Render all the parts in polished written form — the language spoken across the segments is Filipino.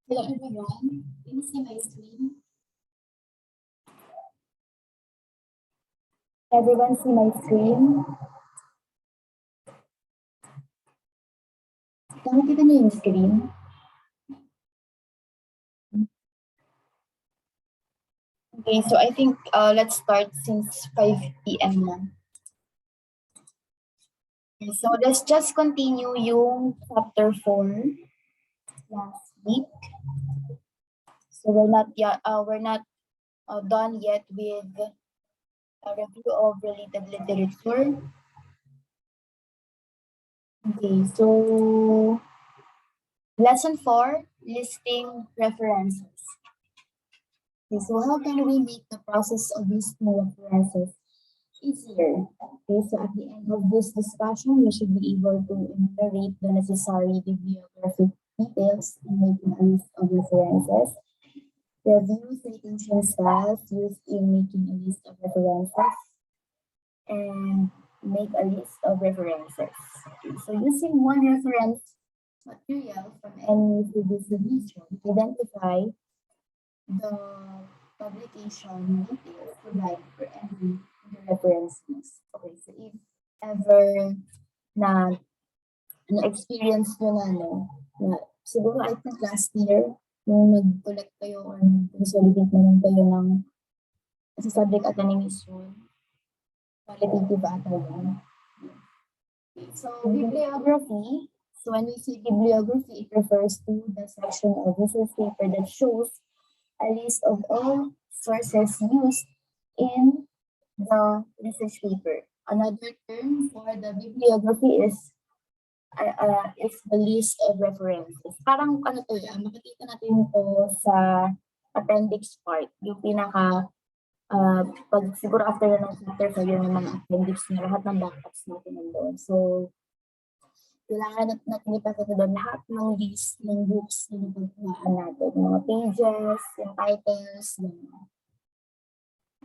Hello everyone, can you see my screen? Everyone see my screen? Nakikita niyo yung screen? Okay, so I think let's start since 5 p.m. na. Okay, so let's just continue yung chapter 4 last week. So we're not done yet with a review of related literature. Okay, so lesson 4, listing references. Okay, so how can we make the process of listing references easier? Okay, so at the end of this discussion, we should be able to enumerate the necessary bibliographic details in making a list of references, review citation styles used in making a list of references, and make a list of references. Okay, so using one reference material from any previous edition, identify the publication details provided for every reference list. Okay, so if ever na-experience nyo na siguro I think last year, nung nag-collect kayo or nag-consolidate naman kayo ng sa subject at animation, qualitative ata yun. Okay, so bibliography. So when we say bibliography, it refers to the section of research paper that shows a list of all sources used in the research paper. Another term for the bibliography is the list of references. Parang ano to yan, makikita natin ito sa appendix part. Yung pinaka, pag siguro after ng chapter, yun yung mga appendix na lahat ng backups natin nandun. So, kailangan natin ipakita doon lahat ng list ng books na napagkuhaan natin. Mga pages, yung titles, yung...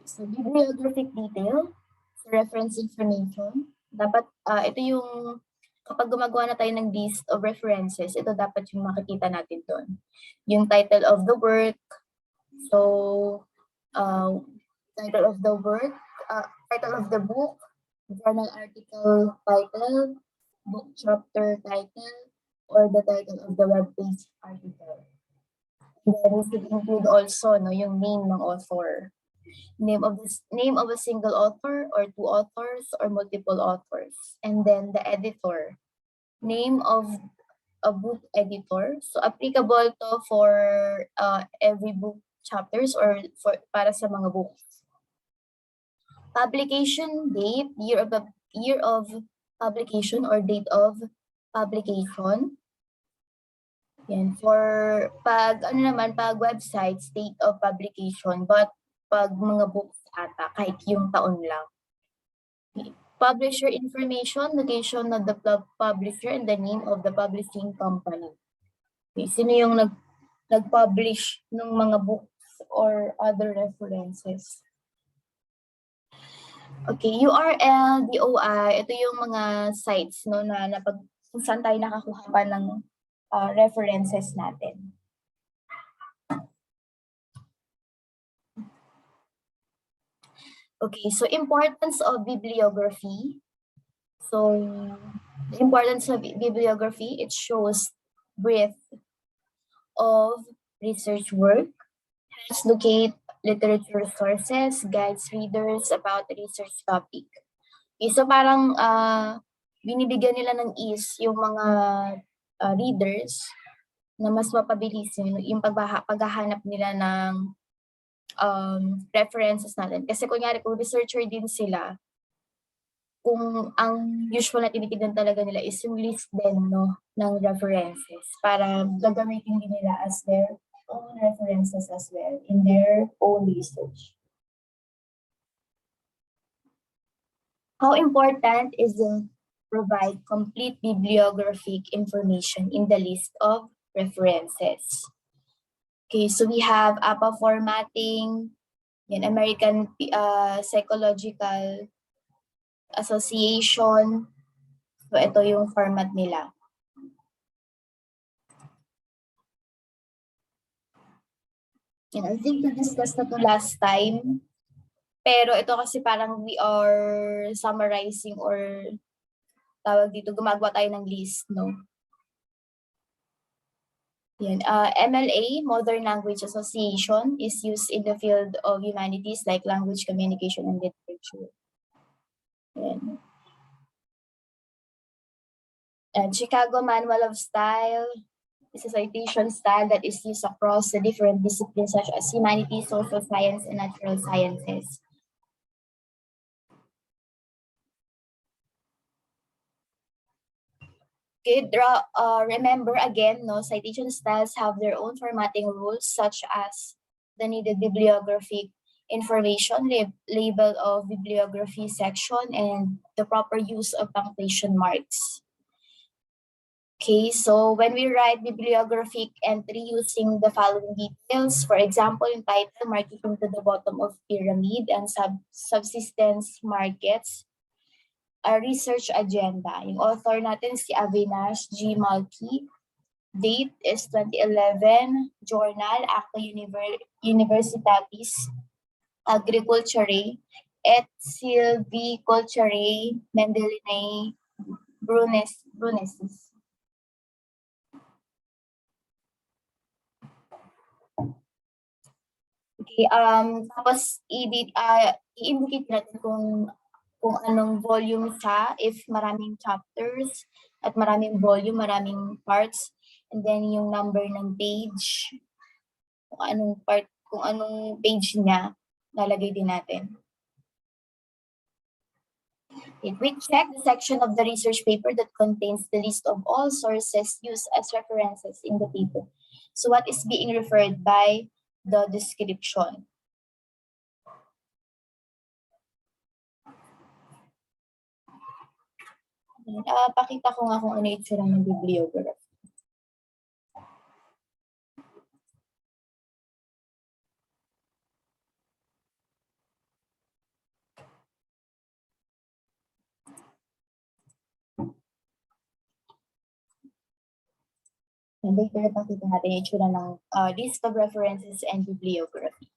So, bibliographic detail, so reference information. Dapat, ito yung, kapag gumagawa na tayo ng list of references, ito dapat yung makikita natin doon. Yung title of the work, so, title of the work, title of the book, journal article title, book chapter title, or the title of the webpage article. Then we should include also yung name ng author. Name of a single author or two authors or multiple authors. And then the editor. Name of a book editor. So applicable to for every book chapters or para sa mga books. Publication date, year of publication or date of publication. Yan, for pag websites, date of publication, but pag mga books ata, kahit yung taon lang. Okay. Publisher information, location of the publisher, and the name of the publishing company. Okay. Sino yung nag-publish ng mga books or other references? Okay, URL, DOI, ito yung mga sites no, kung saan tayo nakakuha pa ng references natin. Okay, so importance of bibliography. So, the importance of bibliography, it shows breadth of research work, helps locate literature sources, guides readers about the research topic. Okay, so parang binibigyan nila ng ease yung mga readers na mas mapabilis yung paghahanap nila ng references natin. Kasi kunyari kung researcher din sila, kung ang usual na tinitignan talaga nila is yung list din ng references para gagamitin din nila as their own references as well in their own research. How important is to provide complete bibliographic information in the list of references? Okay, so we have APA formatting, American Psychological Association. So ito yung format nila. And I think na-discuss na to last time. Pero ito kasi parang we are summarizing or tawag dito, gumagawa tayo ng list, no? Yan. MLA, Modern Language Association, is used in the field of humanities like language, communication, and literature. Yan. And Chicago Manual of Style is a citation style that is used across the different disciplines such as humanities, social science, and natural sciences. Okay, remember again, no, citation styles have their own formatting rules such as the needed bibliographic information, label of bibliography section, and the proper use of punctuation marks. Okay, so when we write bibliographic entry using the following details, for example, in title, marking to the bottom of pyramid, and subsistence markets, a research agenda. Yung author natin si Avinash G. Malki. Date is 2011. Journal, Acta Universitatis Agriculturae et Silviculturae Mendelinae Brunesis. Okay, tapos i-indicate natin kung anong volume siya, if maraming chapters at maraming volume, maraming parts, and then yung number ng page, kung anong page niya, lalagay din natin. Okay, quick check the section of the research paper that contains the list of all sources used as references in the paper. So what is being referred by the description? Pakita ko nga kung ano yung itsura ng bibliography. And later, pakita natin yung itsura ng list of references and bibliography.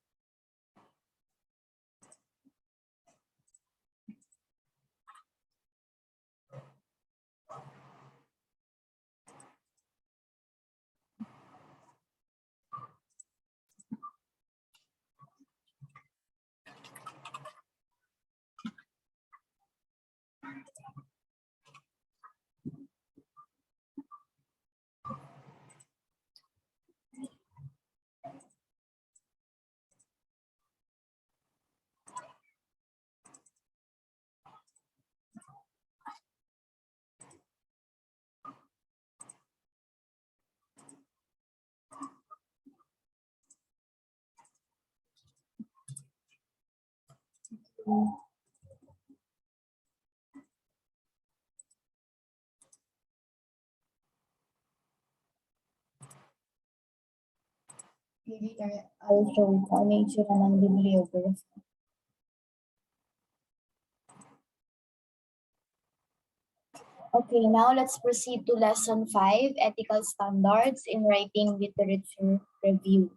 Later, I'll show you kung ano yung itsura ng bibliography. Okay, now let's proceed to lesson 5, ethical standards in writing literature review.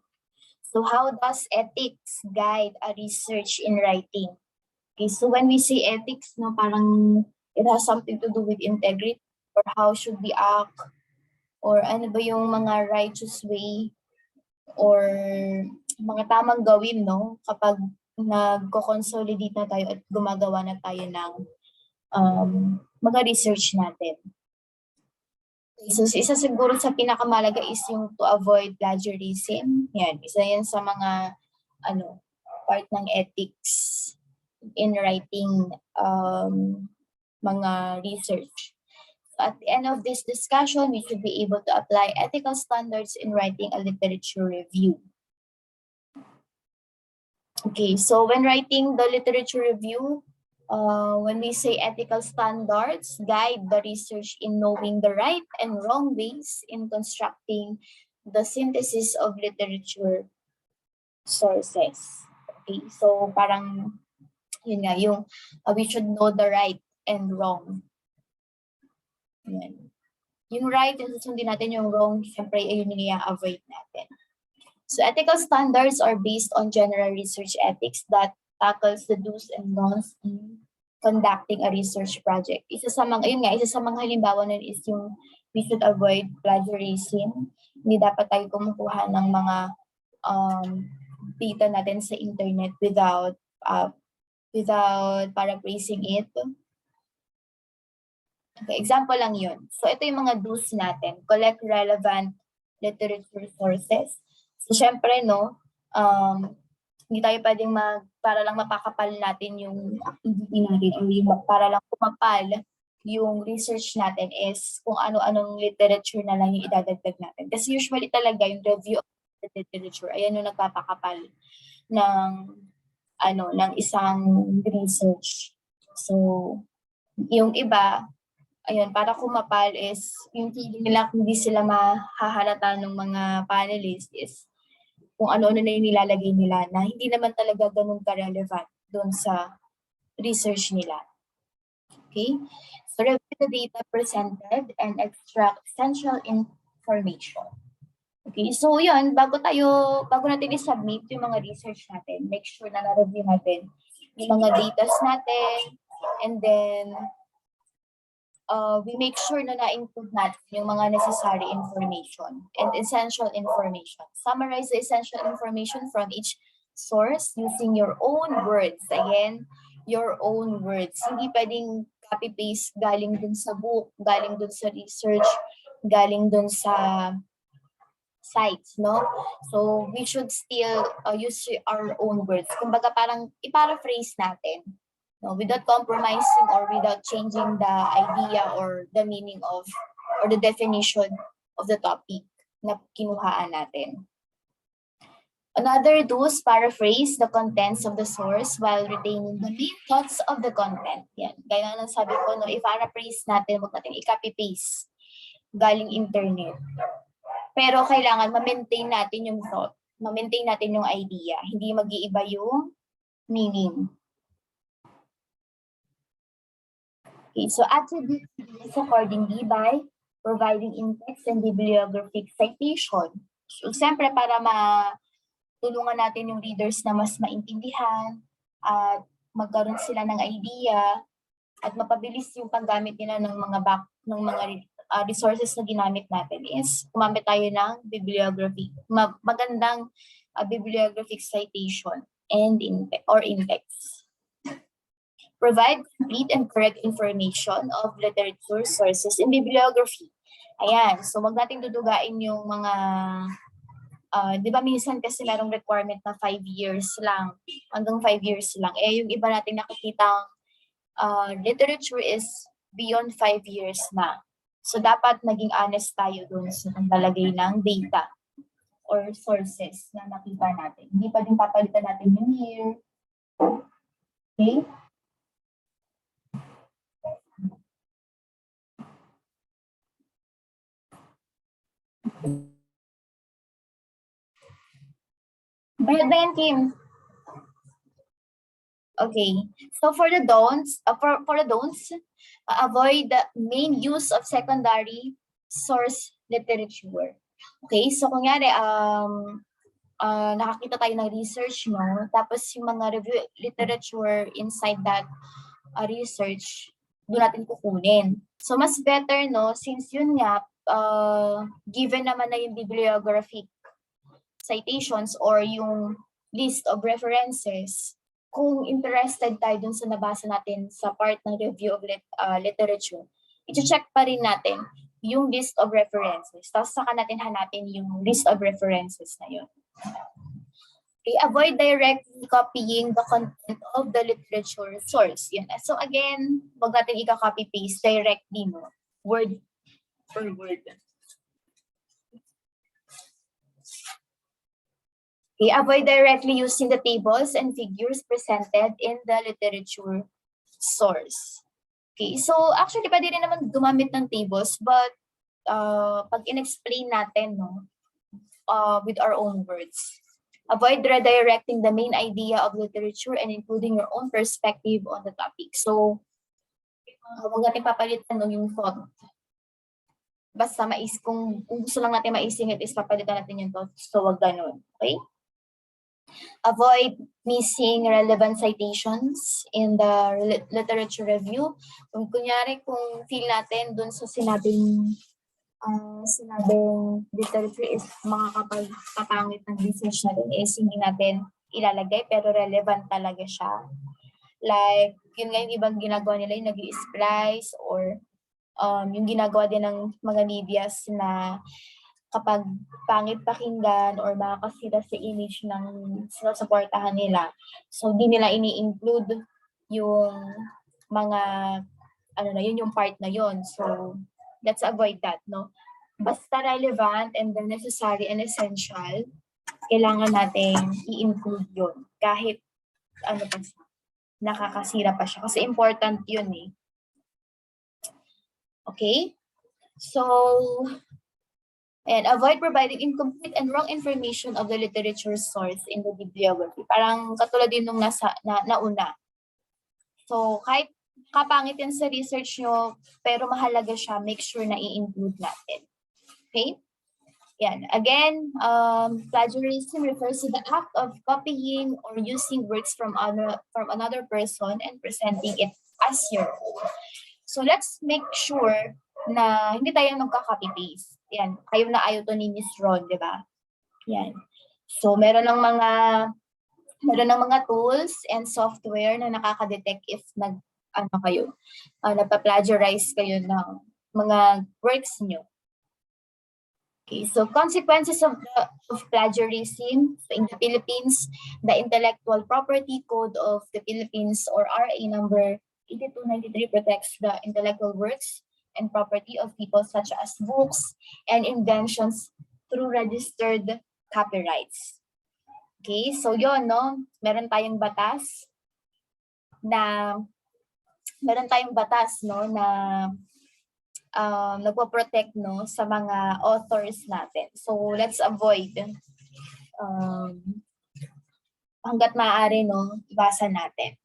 So how does ethics guide a research in writing? Okay, so when we say ethics, no, parang it has something to do with integrity or how should we act or ano ba yung mga righteous way or mga tamang gawin, no, kapag nagko-consolidate na tayo at gumagawa na tayo ng mga research natin. So, isa siguro sa pinakamalaga is yung to avoid plagiarism. Yan, isa yan sa mga part ng ethics in writing mga research. So at the end of this discussion, we should be able to apply ethical standards in writing a literature review. Okay, so when writing the literature review, when we say ethical standards, guide the research in knowing the right and wrong ways in constructing the synthesis of literature sources. Okay, so parang yun nga, yung we should know the right and wrong. Yan. Yung right, yung susundin natin, yung wrong, syempre, ayun yung i-avoid natin. So ethical standards are based on general research ethics that tackles the do's and don'ts in conducting a research project. Isa sa mga halimbawa nun is yung we should avoid plagiarism. Hindi dapat tayo kumukuha ng mga data natin sa internet without paraphrasing it. Okay, example lang yun. So ito yung mga do's natin. Collect relevant literature sources. So syempre, no, hindi tayo pwedeng para lang mapakapal natin yung activity natin or yung para lang kumapal yung research natin is kung ano-anong literature na lang yung idadagdag natin. Kasi usually talaga yung review of the literature, ayan yung nagpapakapal ng isang research. So, yung iba, ayun, para kumapal is yung feeling nila kung hindi sila mahahalata ng mga panelists is kung ano-ano na yung nilalagay nila na hindi naman talaga ganun ka-relevant doon sa research nila. Okay? So, review the data presented and extract essential information. Okay, so yun, bago natin i-submit yung mga research natin, make sure na na-review natin yung mga datas natin, and then we make sure na na-include natin yung mga necessary information and essential information. Summarize the essential information from each source using your own words. Again, your own words. Hindi pwedeng copy-paste galing dun sa book, galing dun sa research, galing dun sa sites, no? So, we should still use our own words. Kumbaga parang i-paraphrase natin, no? Without compromising or without changing the idea or the meaning of, or the definition of the topic na kinuhaan natin. Another do's, paraphrase the contents of the source while retaining the main thoughts of the content. Yan. Gaya ng sabi ko, no, i-paraphrase natin, huwag natin i-copy-paste galing internet. Pero kailangan ma-maintain natin yung thought, ma-maintain natin yung idea, hindi mag-iiba yung meaning. Okay, so attribute this accordingly by providing in-text and bibliographic citation. So, siyempre, para tulungan natin yung readers na mas maintindihan at magkaroon sila ng idea at mapabilis yung paggamit nila ng mga resources na ginamit natin is gumamit tayo ng bibliography. Magandang bibliographic citation and in-text. Provide complete and correct information of literature sources in bibliography. Ayan, so wag nating dudugain yung mga di ba minsan kasi merong requirement na 5 years lang, hanggang 5 years lang. Yung iba nating nakikitang literature is beyond 5 years na. So dapat naging honest tayo dun sa paglalagay ng data or sources na nakita natin. Hindi pa din papalitan natin yung year. Okay? Bayad ba yan, Kim? Okay. So for the don'ts, avoid the main use of secondary source literature. Okay, so kunyari, nakakita tayo ng research, no? Tapos yung mga review literature inside that research, doon natin kukunin. So mas better, no? Since yun nga, given naman na yung bibliographic citations or yung list of references, kung interested tayo dun sa nabasa natin sa part ng review of literature, i-check pa rin natin yung list of references. Tapos saka natin hanapin yung list of references na yun. Okay, avoid directly copying the content of the literature source. Yun. So again, wag natin i-copy-paste directly, no? Word per word. Okay, avoid directly using the tables and figures presented in the literature source. Okay, so actually pwede rin naman gumamit ng tables, but pag in-explain natin, no, with our own words. Avoid redirecting the main idea of literature and including your own perspective on the topic. So, huwag natin papalitan, no, yung thought Basta kung gusto lang natin maisingit is papalitan natin yung to. So, wag ganun. Okay? Avoid missing relevant citations in the literature review. Kung kunyari, kung feel natin dun sa sinabing literature is makakapagpapangit ng research natin is hindi natin ilalagay pero relevant talaga siya. Like, yun nga yung ibang ginagawa nila, yung nag-i-splice or yung ginagawa din ng mga medias na kapag pangit pakinggan or makakasira sa image ng sinusuportahan nila, so di nila ini-include yung mga, yun yung part na yun. So, let's avoid that, no? Basta relevant and then necessary and essential, kailangan natin i-include yun. Kahit, nakakasira pa siya. Kasi important yun eh. Okay? So, and avoid providing incomplete and wrong information of the literature source in the bibliography. Parang katulad din nung nauna. So, kahit kapangit yan sa research nyo, pero mahalaga siya, make sure na i-include natin. Okay? Yan. Again, plagiarism refers to the act of copying or using works from another person and presenting it as your own. So let's make sure na hindi tayo nagka-copy-paste. Yan. Ayaw to ni Miss Ron, di ba? Yan. So meron ng mga tools and software na nakaka-detect if nagpa-plagiarize kayo ng mga works nyo. Okay, so consequences of plagiarism in the Philippines, the Intellectual Property Code of the Philippines or RA number 8293 protects the intellectual works and property of people such as books and inventions through registered copyrights. Okay, so yun, no? Meron tayong batas, no, na nagpo-protect, no, sa mga authors natin. So let's avoid hangga't maaari, no, ibasa natin.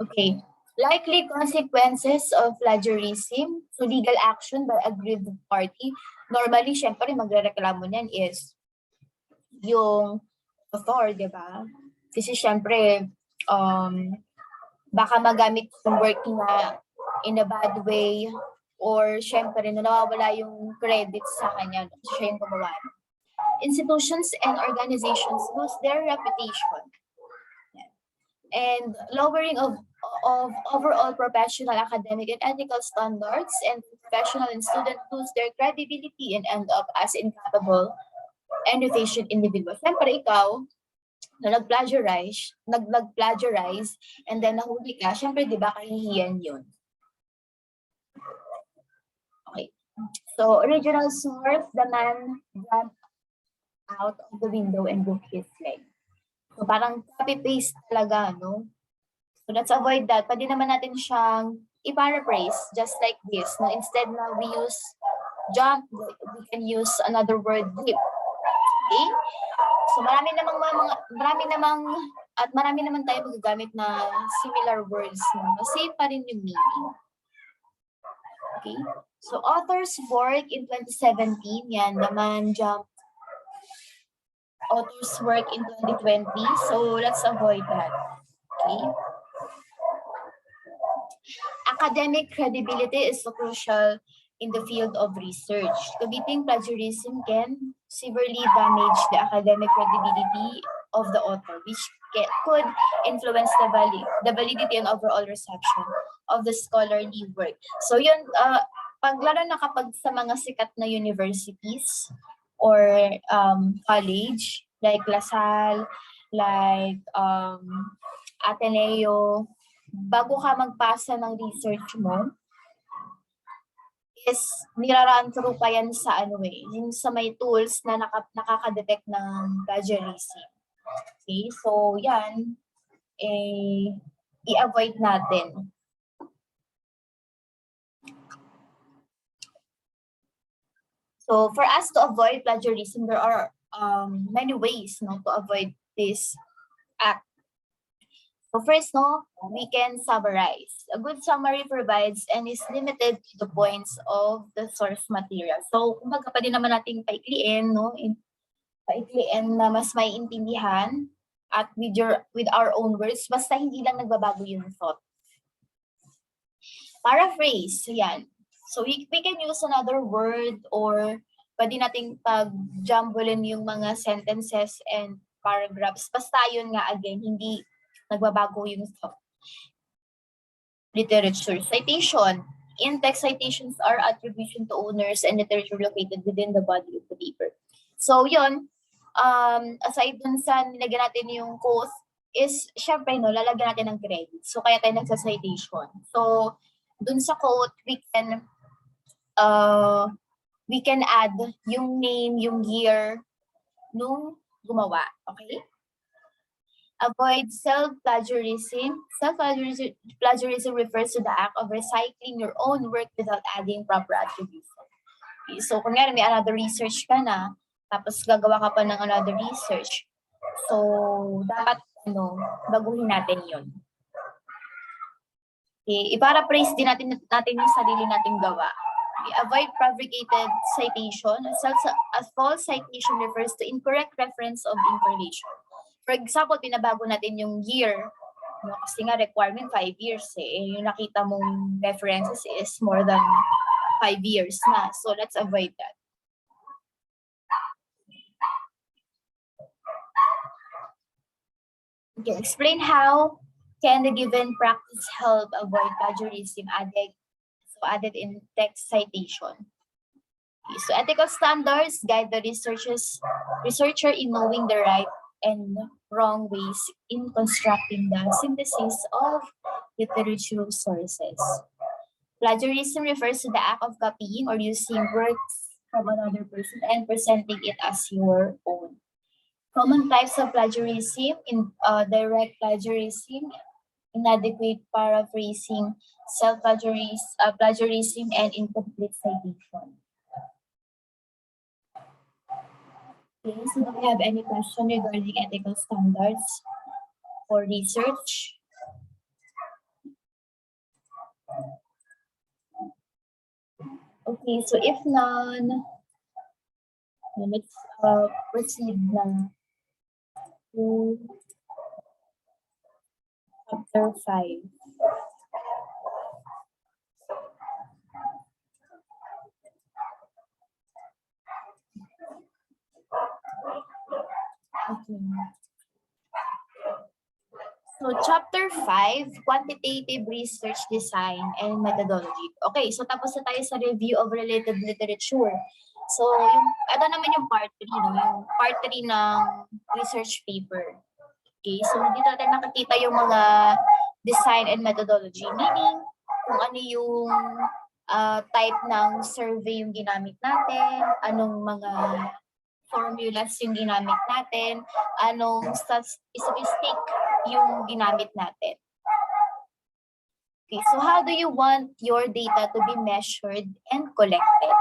Okay. Likely consequences of plagiarism, so legal action by aggrieved party. Normally, syempre, magrereklamo niyan is yung author, di ba? Kasi syempre, baka magamit yung work na in a bad way or syempre, nawawala yung credit sa kanya. Siya yung gumawa. Institutions and organizations lose their reputation. And lowering of overall professional, academic, and ethical standards, and professional and student lose their credibility and end up as incapable and efficient individuals. Siyempre, ikaw, na nag-plagiarize, and then nahuli ka, siyempre, di ba, kahihiyan yun. Okay. So, original source, the man jumped out of the window and broke his leg. So, parang copy-paste talaga, no? So, let's avoid that. Pwede naman natin siyang i-paraphrase, just like this. No? Instead na we use jump, we can use another word, leap. Okay? So, marami naman tayo magagamit na similar words. No? Same pa rin yung meaning. Okay? So, author's work in 2017, yan naman jump. Author's work in 2020. So let's avoid that. Okay. Academic credibility is so crucial in the field of research. Committing plagiarism can severely damage the academic credibility of the author, which could influence the validity and overall reception of the scholarly work. So yun, lalo na kapag sa mga sikat na universities, or college, like LaSalle, like Ateneo, bago ka magpasa ng research mo, is nirarun through pa yan sa yung sa may tools na nakaka-detect ng plagiarism. Okay, so yan, i-avoid natin. So for us to avoid plagiarism, there are many ways, no, to avoid this act. So first, no, we can summarize. A good summary provides and is limited to the points of the source material. So, kumbaga pa din naman natin paikliin, no? Paikliin na mas maiintindihan at with our own words, basta hindi lang nagbabago yung thought. Paraphrase, yan. So, we can use another word or pwede nating pag-jumblein yung mga sentences and paragraphs. Basta yun nga, again, hindi nagbabago yung thought. Literature. Citation. In-text citations are attribution to owners and literature located within the body of the paper. So, yun, aside dun sa nilagyan natin yung quote, is, syempre, no, lalagyan natin ng credit. So, kaya tayo nagsa-citation. So, dun sa quote, we can add yung name, yung year, nung gumawa. Okay? Avoid self-plagiarism. Self-plagiarism refers to the act of recycling your own work without adding proper attribution. Okay, so, kung may another research ka na, tapos gagawa ka pa ng another research, so, dapat, baguhin natin yun. Okay, i-paraphrase din natin yung sarili nating gawa. Okay, avoid fabricated citation. A false citation refers to incorrect reference of information. For example, pinabago natin yung year, no? Kasi nga requirement 5 years eh. Yung nakita mong references is more than 5 years na. So let's avoid that. Okay, explain how can the given practice help avoid plagiarism added in text citation. Okay, so ethical standards guide the researcher in knowing the right and wrong ways in constructing the synthesis of literature sources. Plagiarism refers to the act of copying or using works from another person and presenting it as your own. Common types of plagiarism: direct plagiarism, inadequate paraphrasing, self-plagiarism, and incomplete citation. Okay, so do we have any question regarding ethical standards for research? Okay, so if none, let's proceed na to chapter 5. Okay. So, chapter 5, Quantitative Research Design and Methodology. Okay, so tapos na tayo sa review of related literature. So, ito naman yung part 3, no? Yung part 3 ng research paper. Okay, so dito natin nakikita yung mga design and methodology. Meaning, kung ano yung type ng survey yung ginamit natin, anong mga formulas yung ginamit natin, anong statistic yung ginamit natin. Okay, so how do you want your data to be measured and collected?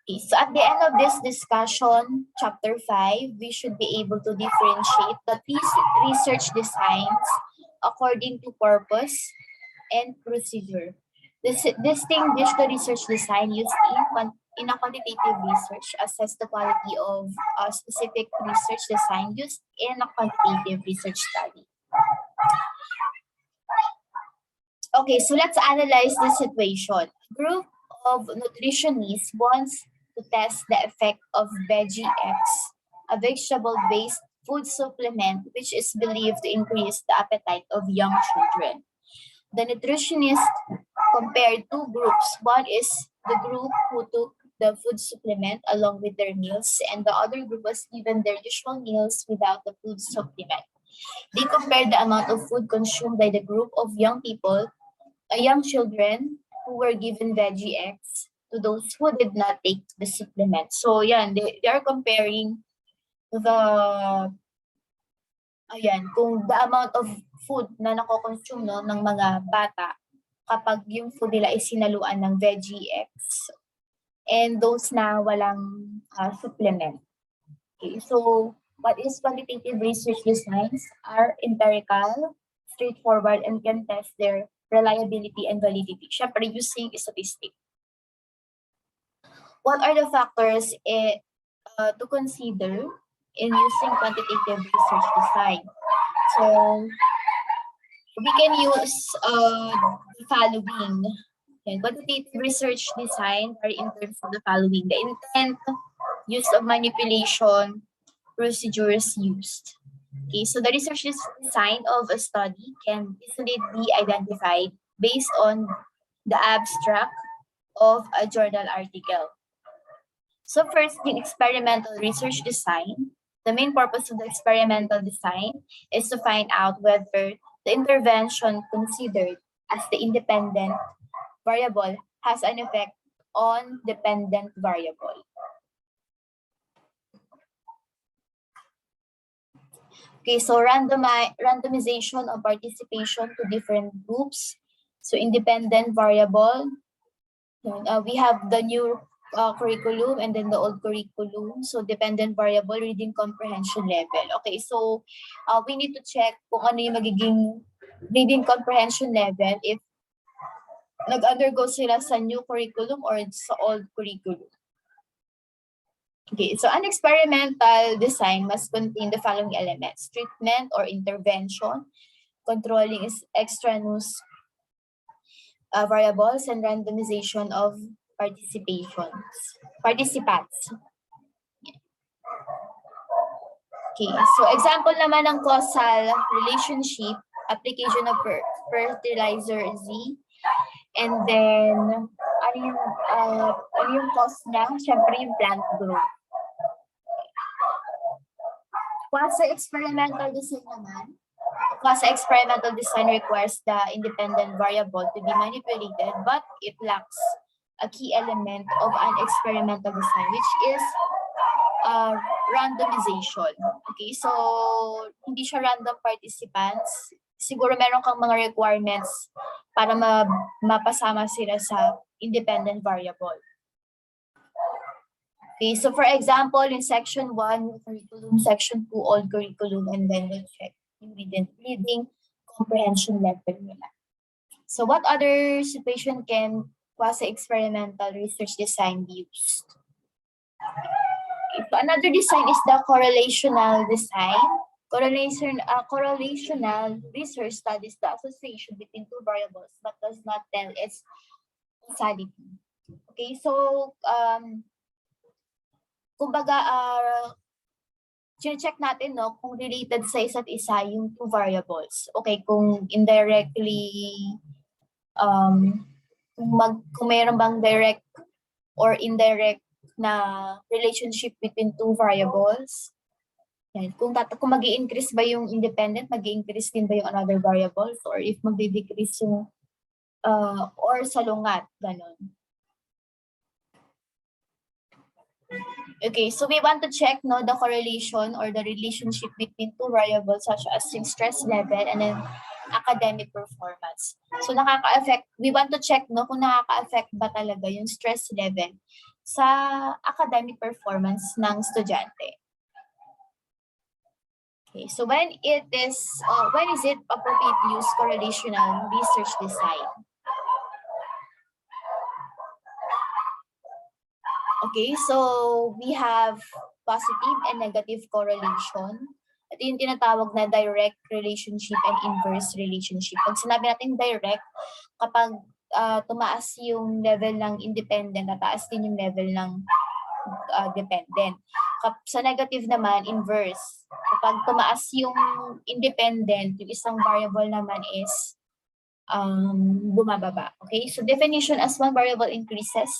Okay, so at the end of this discussion, chapter 5, we should be able to differentiate the research designs according to purpose and procedure. Distinguish the research design used in a quantitative research, assess the quality of a specific research design used in a quantitative research study. Okay, so let's analyze the situation. A group of nutritionists wants to test the effect of Veggie X, a vegetable-based food supplement which is believed to increase the appetite of young children. The nutritionists compared two groups. One is the group who took the food supplement along with their meals, and the other group was given their usual meals without the food supplement. They compared the amount of food consumed by the group of young children who were given Veggie X to those who did not take the supplement. So, they are comparing kung the amount of food na nako-consume ng mga bata kapag yung food nila ay sinaluan ng Veggie X and those na walang supplement. Okay, so What is quantitative research designs are empirical, straightforward, and can test their reliability and validity. Syempre, using statistics. What are the factors to consider in using quantitative research design? So, we can use the following. Okay, quantitative research design are in terms of the following: the intent, use of manipulation, procedures used. Okay, so the research design of a study can easily be identified based on the abstract of a journal article. So first, the experimental research design. The main purpose of the experimental design is to find out whether the intervention considered as the independent variable has an effect on dependent variable. Okay, so randomization of participation to different groups. So independent variable. We have the new curriculum and then the old curriculum. So dependent variable, reading comprehension level. Okay, so we need to check kung ano yung magiging reading comprehension level if nag-undergo sila sa new curriculum or sa old curriculum. Okay, so an experimental design must contain the following elements: treatment or intervention, controlling extraneous variables, and randomization of participants. Okay, so example naman ng causal relationship, application of fertilizer Z, and then ano yung cause niya? Siyempre yung plant growth. Quasi-experimental design requires the independent variable to be manipulated, but it lacks a key element of an experimental design, which is randomization. Okay, so hindi siya random participants. Siguro meron kang mga requirements para mapasama sila sa independent variable. Okay, so for example, in section 1, new curriculum, section 2, old curriculum, and then we'll check yung reading comprehension level nila. So what other situation can quasi-experimental research design be used? Okay, so another design is the correlational design. Correlational research studies the association between two variables but does not tell its causality. Okay, so kumbaga, check natin, no, kung related sa isa't isa yung two variables. Okay, kung indirectly, kung mayroon bang direct or indirect na relationship between two variables. Yan. Kung mag-i-increase ba yung independent, mag-i-increase din ba yung another variables, or if mag-decrease yung, or salungat, ganon. Okay, so we want to check, no, the correlation or the relationship between two variables such as yung stress level and then academic performance. So we want to check, no, kung nakaka-affect ba talaga yung stress level sa academic performance ng estudyante. Okay, so when is it appropriate to use correlational research design? Okay, so we have positive and negative correlation. Ito yung tinatawag na direct relationship and inverse relationship. Pag sinabi natin direct, kapag tumaas yung level ng independent, tataas din yung level ng dependent. Sa negative naman, inverse. Kapag tumaas yung independent, yung isang variable naman is bumababa. Okay, so definition: as one variable increases,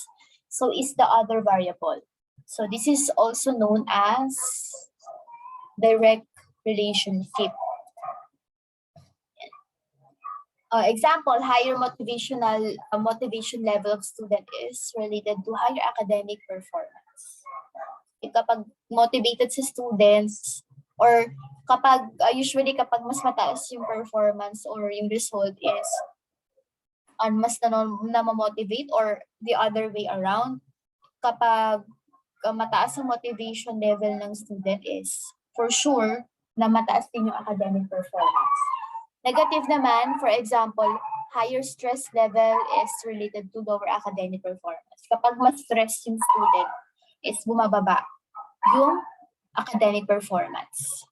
so is the other variable. So this is also known as direct relationship. Example, higher motivation level of student is related to higher academic performance. Kapag motivated sa students, or kapag usually kapag mas mataas yung performance or yung result is mas na-motivate, or the other way around, kapag mataas ang motivation level ng student is for sure na mataas din yung academic performance. Negative naman, for example, higher stress level is related to lower academic performance. Kapag mas stress yung student, is bumababa yung academic performance.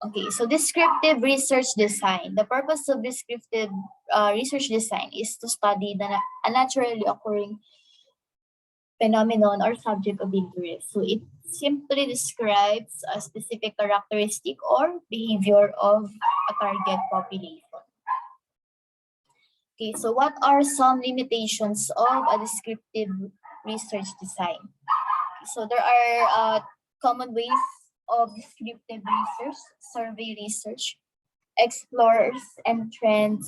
Okay, so descriptive research design. The purpose of descriptive research design is to study the naturally occurring phenomenon or subject of interest. So it simply describes a specific characteristic or behavior of a target population. Okay, so what are some limitations of a descriptive research design? So there are common ways of descriptive research, survey research, explore the trends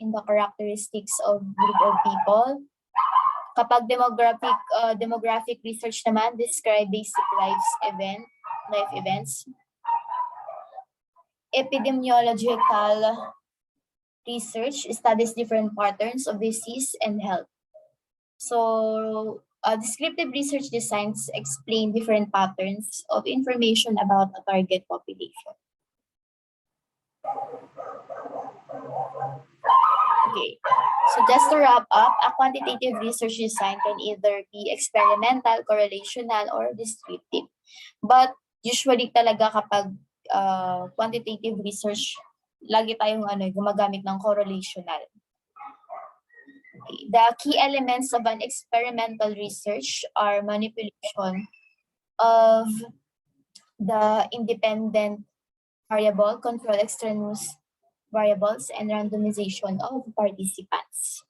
in the characteristics of group of people. Kapag demographic research naman, describe basic life events. Epidemiological research studies different patterns of disease and health. So descriptive research designs explain different patterns of information about a target population. Okay, so just to wrap up, a quantitative research design can either be experimental, correlational, or descriptive. But usually talaga kapag quantitative research, lagi tayong gumagamit ng correlational. Okay. The key elements of an experimental research are manipulation of the independent variable, control extraneous variables, and randomization of participants.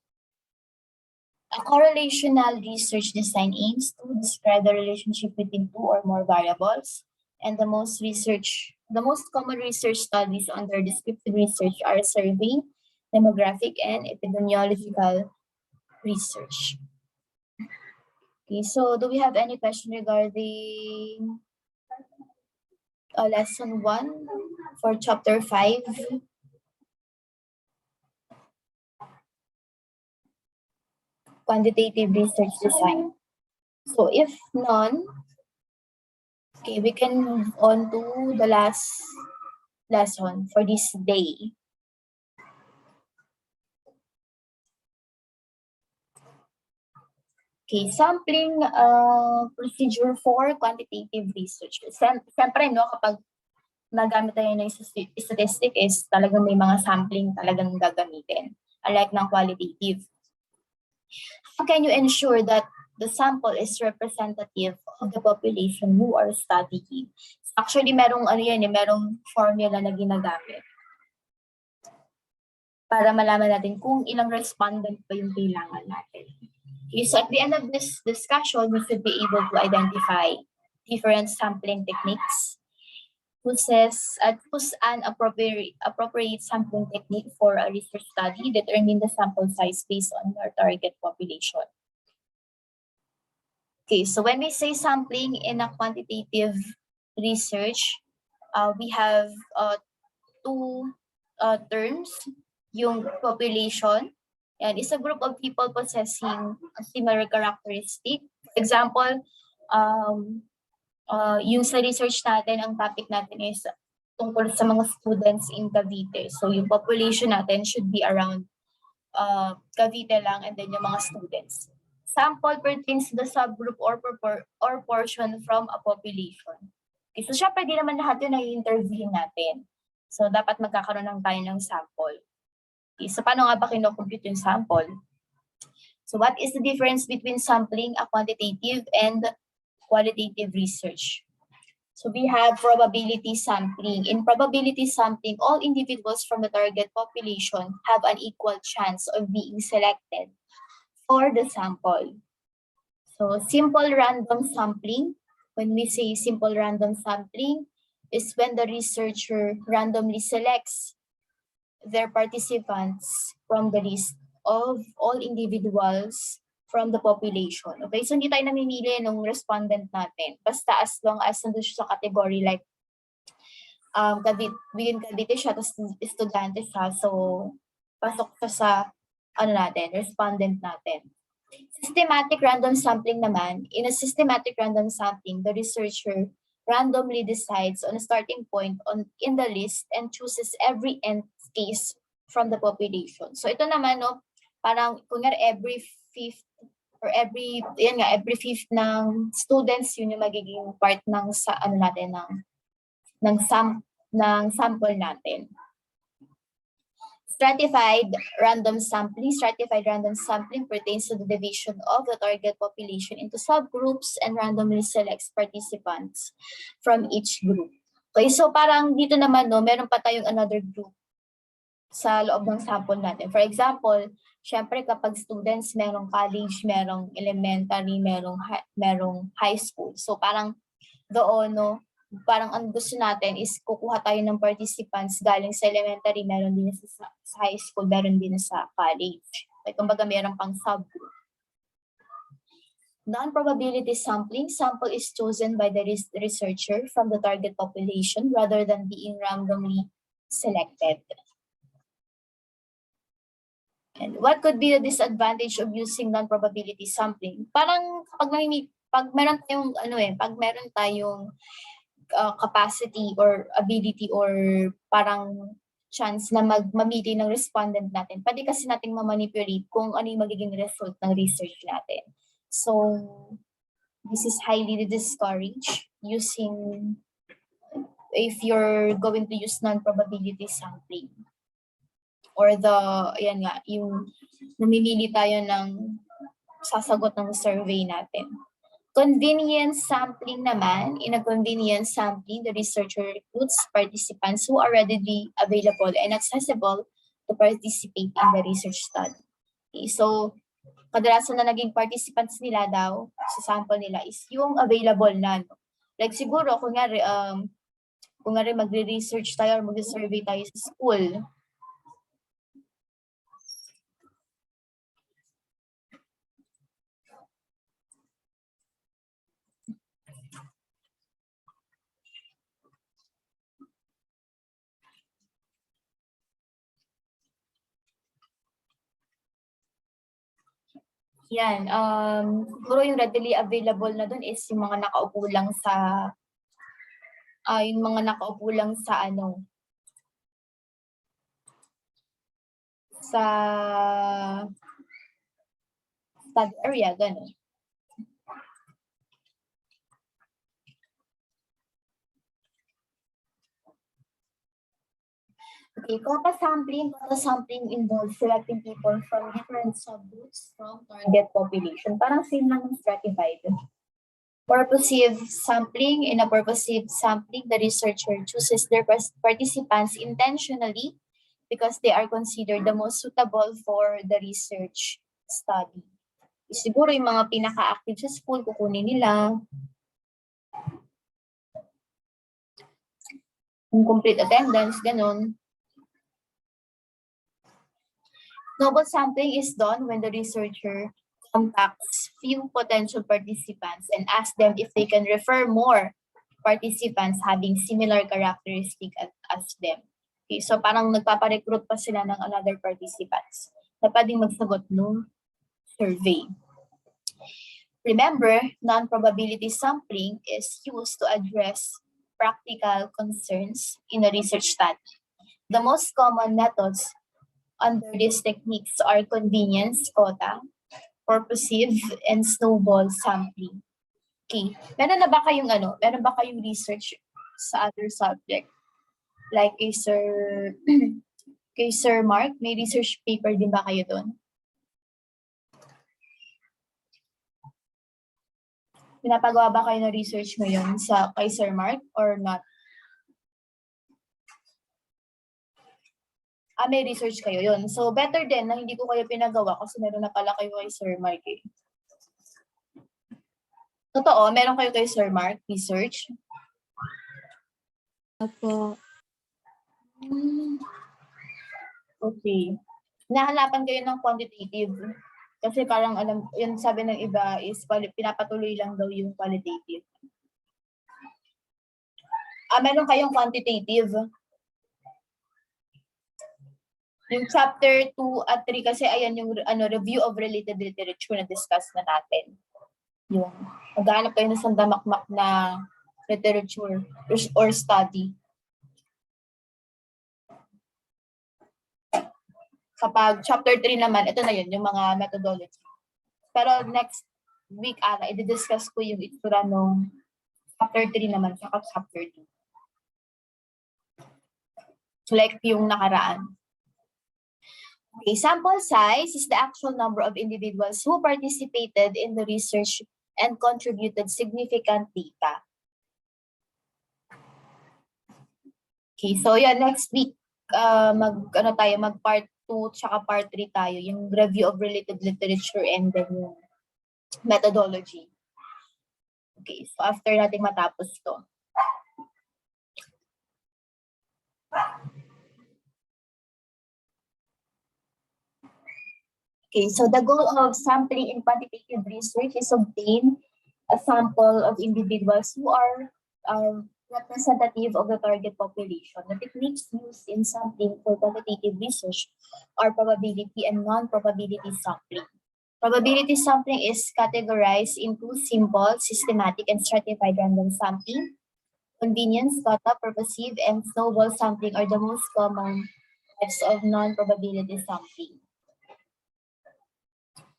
A correlational research design aims to describe the relationship between two or more variables, and the most common research studies under descriptive research are survey, demographic, and epidemiological research. Okay, so do we have any question regarding lesson 1 for chapter 5? Quantitative research design. So if none, okay, we can move on to the last lesson for this day. Okay, sampling procedure for quantitative research. Siyempre, no, kapag nagamit tayo ng statistic is talagang may mga sampling talagang gagamitin, unlike ng qualitative. How can you ensure that the sample is representative of the population you are studying? Actually, merong merong formula na ginagamit para malaman natin kung ilang respondent pa yung kailangan natin. Okay, so at the end of this discussion, we should be able to identify different sampling techniques, choose an appropriate sampling technique for a research study, determine the sample size based on your target population. Okay, so when we say sampling in a quantitative research, we have two terms. Yung population, and is a group of people possessing a similar characteristic. For example, yung sa research natin, ang topic natin is tungkol sa mga students in Cavite. So yung population natin should be around Cavite lang, and then yung mga students. Sample pertains to the subgroup or portion from a population. Okay, so syempre di naman lahat yun ay interviewin natin. So dapat magkakaroon lang tayo ng sample. Okay, so paano nga ba kino-compute yung sample? So what is the difference between sampling a quantitative and qualitative research? So we have probability sampling. In probability sampling, all individuals from the target population have an equal chance of being selected for the sample. So simple random sampling, when we say simple random sampling, is when the researcher randomly selects their participants from the list of all individuals from the population. Okay, so hindi tayo namimili ng respondent natin. Basta as long as nandun siya sa category like within Cavite siya, tapos estudyante siya, so pasok siya sa respondent natin. Systematic random sampling naman, in a systematic random sampling, the researcher randomly decides on a starting point in the list and chooses every nth case from the population. So ito naman, no, parang kunyari every fifth or every fifth ng students, yun yung magiging part ng ng sample natin. Stratified random sampling pertains to the division of the target population into subgroups and randomly selects participants from each group. Okay, so parang dito naman, no, meron pa tayong another group sa loob ng sample natin. For example, syempre kapag students, merong college, merong elementary, merong high school. So parang doon, no, parang ang gusto natin is kukuha tayo ng participants galing sa elementary, meron din sa high school, meron din sa college. Like, kumbaga meron pang subgroup. Non-probability sampling, sample is chosen by the researcher from the target population rather than being randomly selected. And what could be the disadvantage of using non-probability sampling? Parang pag meron tayong capacity or ability or parang chance na mamili ng respondent natin, pwede kasi nating ma-manipulate kung ano yung magiging result ng research natin. So, this is highly discouraged using, if you're going to use non-probability sampling. Or yung namimili tayo ng sasagot ng survey natin. Convenience sampling naman, in a convenience sampling, the researcher recruits participants who are readily available and accessible to participate in the research study. Okay, so, kadalasan na naging participants nila daw sa sample nila is yung available na. No? Like siguro, kung nga magre-research tayo or magre-survey tayo sa school, yan, siguro yung readily available na dun is yung mga nakaupo lang sa sa study area, gano'n. Okay, quota sampling involves selecting people from different subgroups from target population. Parang same lang ng stratified. Purposive sampling, in a purposive sampling, the researcher chooses their participants intentionally because they are considered the most suitable for the research study. Siguro yung mga pinaka-active sa school, kukunin nila. Yung complete attendance, ganun. Snowball sampling is done when the researcher contacts few potential participants and asks them if they can refer more participants having similar characteristics as them. Okay, so parang nagpapa-recruit pa sila ng another participants na pwedeng magsagot ng survey. Remember, non-probability sampling is used to address practical concerns in a research study. The most common methods under these techniques are convenience, quota, purposive, and snowball sampling. Okay, meron ba kayong research sa other subject? Like kay Sir Mark, may research paper din ba kayo doon? Pinapagawa ba kayo ng research ngayon kay Sir Mark or not? May research kayo yun. So, better din na hindi ko kayo pinagawa kasi meron na pala kayo kay Sir Mark eh. Totoo, meron kayo kay Sir Mark research? Opo. Okay. Nahanapan kayo ng quantitative. Kasi parang yun sabi ng iba is pinapatuloy lang daw yung qualitative. Meron kayong quantitative. Yung chapter 2 at 3 kasi ayan yung review of related literature na discuss na natin. Yung maghanap kayo ng sandamakmak na literature or study. Kapag chapter 3 naman, ito na yun, yung mga methodology. Pero next week, i-discuss ko yung itsura ng chapter 3 naman, saka chapter 2. So like yung nakaraan. Okay, sample size is the actual number of individuals who participated in the research and contributed significant data. Okay, so yeah, next week, mag part 2 tsaka part 3 tayo, yung review of related literature and then yung methodology. Okay, so after natin matapos to. Okay, so the goal of sampling in quantitative research is to obtain a sample of individuals who are representative of the target population. The techniques used in sampling for quantitative research are probability and non-probability sampling. Probability sampling is categorized into simple, systematic, and stratified random sampling. Convenience, cutoff, purposive, and snowball sampling are the most common types of non-probability sampling.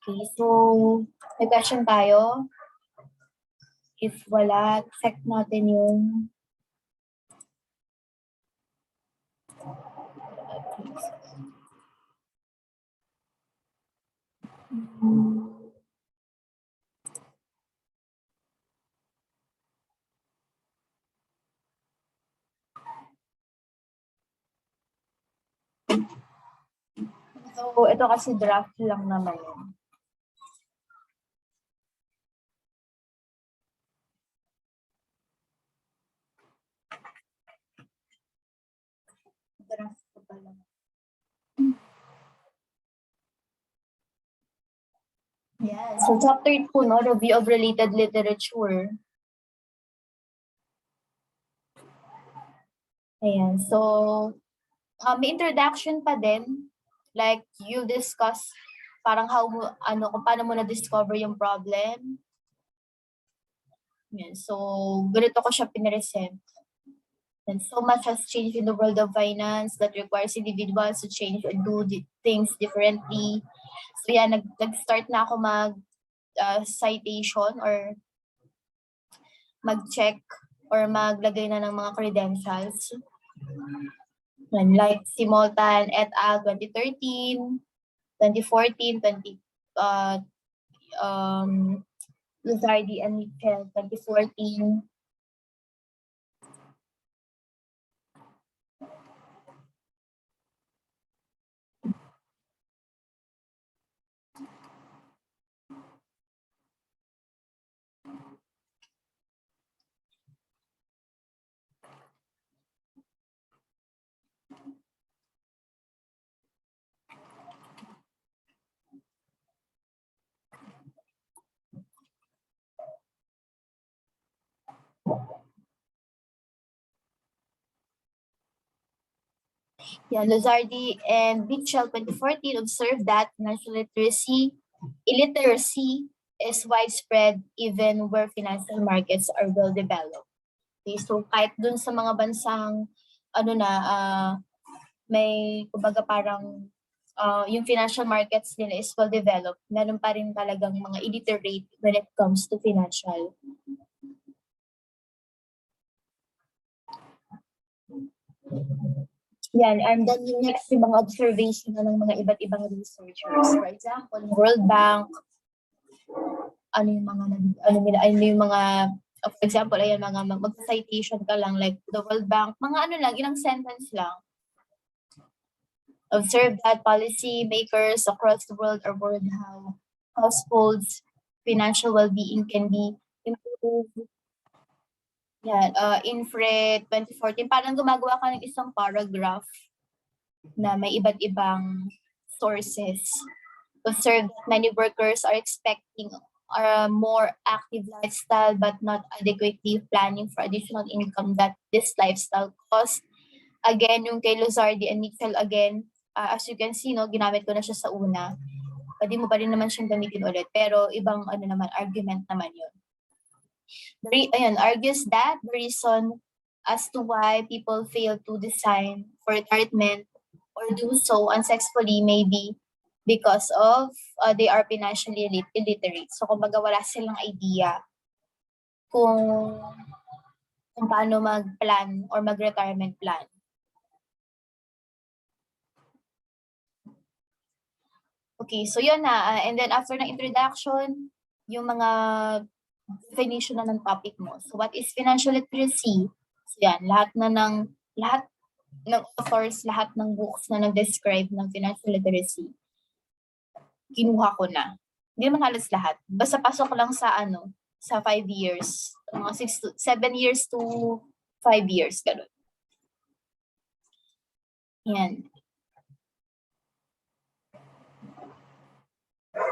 Okay, so may question tayo. If wala, check natin yung so ito kasi draft lang naman yun. Draft ko pa lang. Yeah, so chapter 2, no, review of related literature. Ayan, so may introduction pa din, like you discuss parang kung paano mo na-discover yung problem. Ayan, so ganito ko siya pinresent. And so much has changed in the world of finance that requires individuals to change or do things differently. So yeah, nag-start na ako citation or mag-check or maglagay na ng mga credentials. And like Simultan et al. 2013, 2014, Luzardi and Mitchell 2014. Yeah, Luzardi and Mitchell 2014 observed that financial illiteracy is widespread even where financial markets are well developed. Okay, so kahit dun sa mga bansang may kumbaga parang yung financial markets nila is well developed, meron pa rin talagang mga illiterate when it comes to financial. Yan, and then yung next yung mga observation ng mga iba't ibang researchers. For example, World Bank, for example, ayan, mag-citation ka lang, like the World Bank, mga ilang sentence lang. Observe that policy makers across the world are worried how households' financial well-being can be improved. Yan, Infred 2014, parang gumagawa ka ng isang paragraph na may iba't ibang sources. Observe that many workers are expecting a more active lifestyle but not adequately planning for additional income that this lifestyle costs. Again, yung kay Luzardi and Mitchell again, as you can see, no, ginamit ko na siya sa una. Pwede mo pa rin naman siyang gamitin ulit, pero ibang argument naman yun. Argues that the reason as to why people fail to design for treatment or do so unsuccessfully may be because of they are financially illiterate. So, kumbaga wala silang idea kung paano mag-plan or mag-retirement plan. Okay, so yun na. And then after ng introduction, yung mga definition na ng topic mo. So what is financial literacy? So yan, lahat ng authors, lahat ng books na nag-describe ng financial literacy, kinuha ko na. Hindi naman halos lahat. Basta pasok lang sa sa 5 years. Mga 7 years to 5 years, ganun. Yan.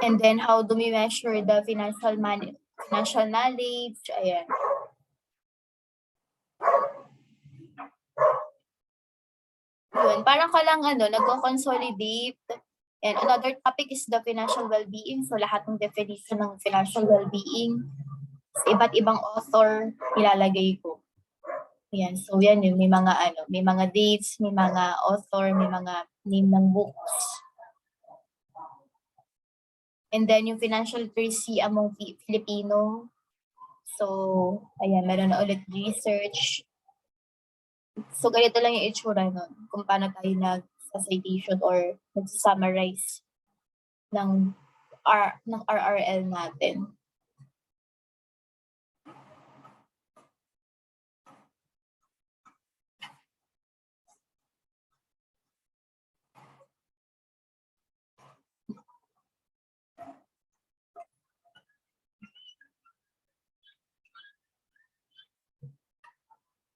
And then how do we measure the financial knowledge? Ayan. Yun, parang ka lang nagko-consolidate. And another topic is the financial well-being. So lahat ng definition ng financial well-being, iba't ibang author ilalagay ko. Yan, so yan yun, may mga dates, may mga author, may mga name ng books. And then yung financial literacy among Filipino. So, ayan, meron na ulit research. So, ganito lang yung itsura nun, kung paano tayo nag-citation or nag-summarize ng RRL natin.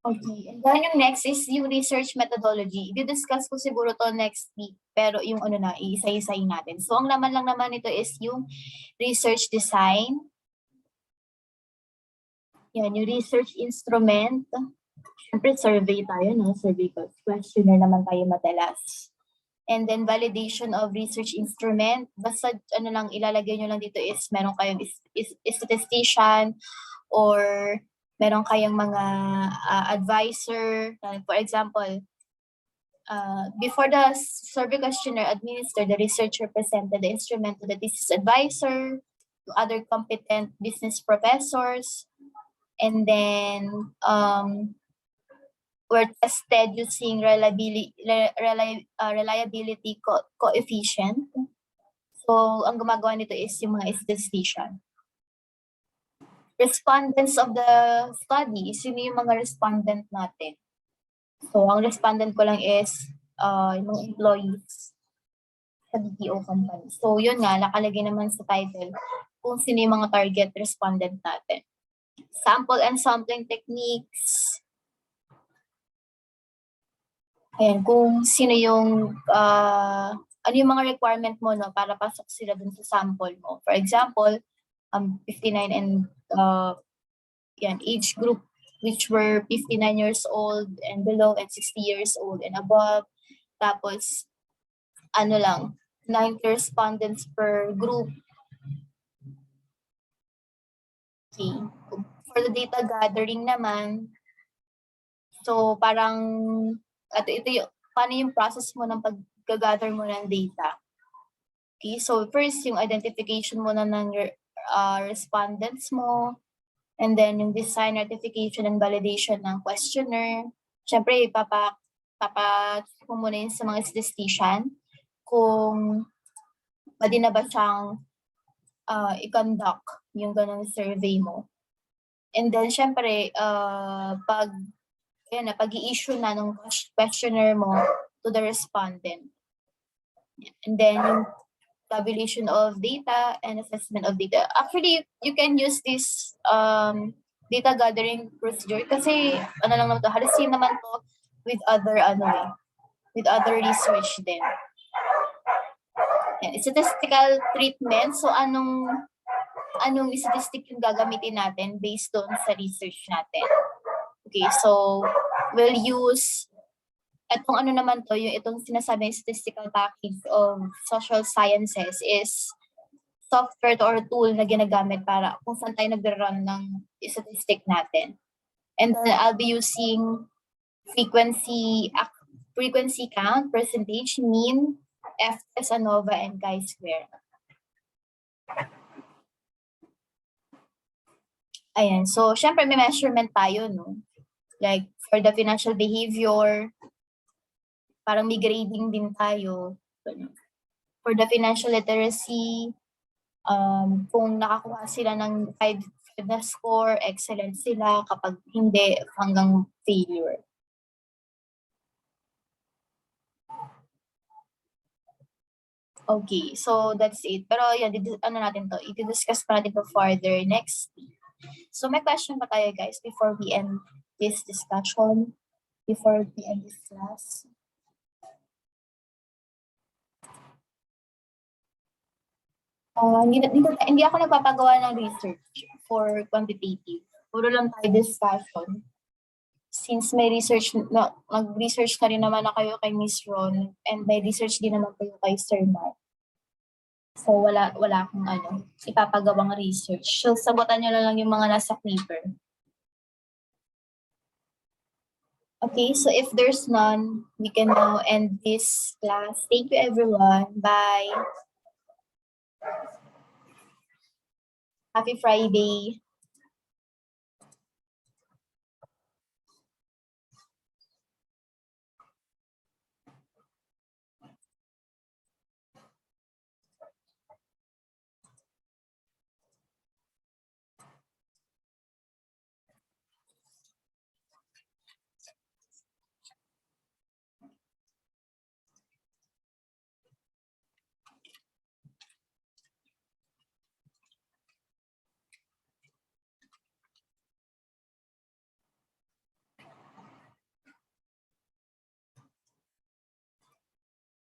Okay, and then yung next is yung research methodology. I-discuss ko siguro to next week, pero yung isa-isayin natin. So, ang laman lang naman ito is yung research design. Yan, yung research instrument. Siyempre, survey tayo, no? Survey questionnaire naman tayo madalas. And then, validation of research instrument. Basta, ilalagay nyo lang dito is meron kayong statistician or meron kayong mga advisor. For example, before the survey questionnaire administered, the researcher presented the instrument to the thesis advisor, to other competent business professors, and then were tested using reliability coefficient. So, ang gumagawa nito is yung mga statistician. Respondents of the study, sino yung mga respondent natin? So, ang respondent ko lang is yung mga employees sa BPO company. So, yun nga, nakalagay naman sa title kung sino yung mga target respondent natin. Sample and sampling techniques. Ayan, kung sino yung, ano yung mga requirement mo, no, para pasok sila dun sa sample mo. For example, 59 and age group which were 59 years old and below and 60 years old and above. Tapos, 90 respondents per group. Okay. For the data gathering naman, so parang, ito yung, paano yung process mo ng pag-gather mo ng data. Okay, so first, yung identification mo na ng respondents mo, and then yung design, certification, and validation ng questionnaire. Siyempre, mo muna yun sa mga statistician kung pwede na ba siyang i-conduct yung ganong survey mo. And then, siyempre, pag-i-issue na ng questionnaire mo to the respondent. And then, yung tabulation of data and assessment of data. Actually, you can use this data gathering procedure kasi lang naman to, halos same naman to with other research din. Yan, statistical treatment. So anong statistic yung gagamitin natin based on sa research natin. Okay, so we'll use Itong ano naman to, yung itong sinasabing statistical package of social sciences is software or tool na ginagamit para kung saan tayo nag-run ng statistic natin. And then I'll be using frequency count, percentage, mean, FS, ANOVA, and chi-square. Ayan. So, syempre may measurement tayo, no? Like, for the financial behavior, parang may grading din tayo. For the financial literacy, kung nakakuha sila ng 5 na score, excellent sila. Kapag hindi, hanggang failure. Okay, so that's it. Pero yan, ano natin to, i-discuss pa natin to further next week. So may question pa tayo guys before we end this discussion, before we end this class? Hindi ako nagpapagawa ng research for quantitative. Puro lang tayo discussion. Since may research, nag-research na rin naman na kayo kay Miss Ron, and may research din naman kayo kay Sir Mark. So, wala akong ipapagawang research. So, sagutan nyo na lang yung mga nasa paper. Okay, so if there's none, we can now end this class. Thank you, everyone. Bye. Happy Friday.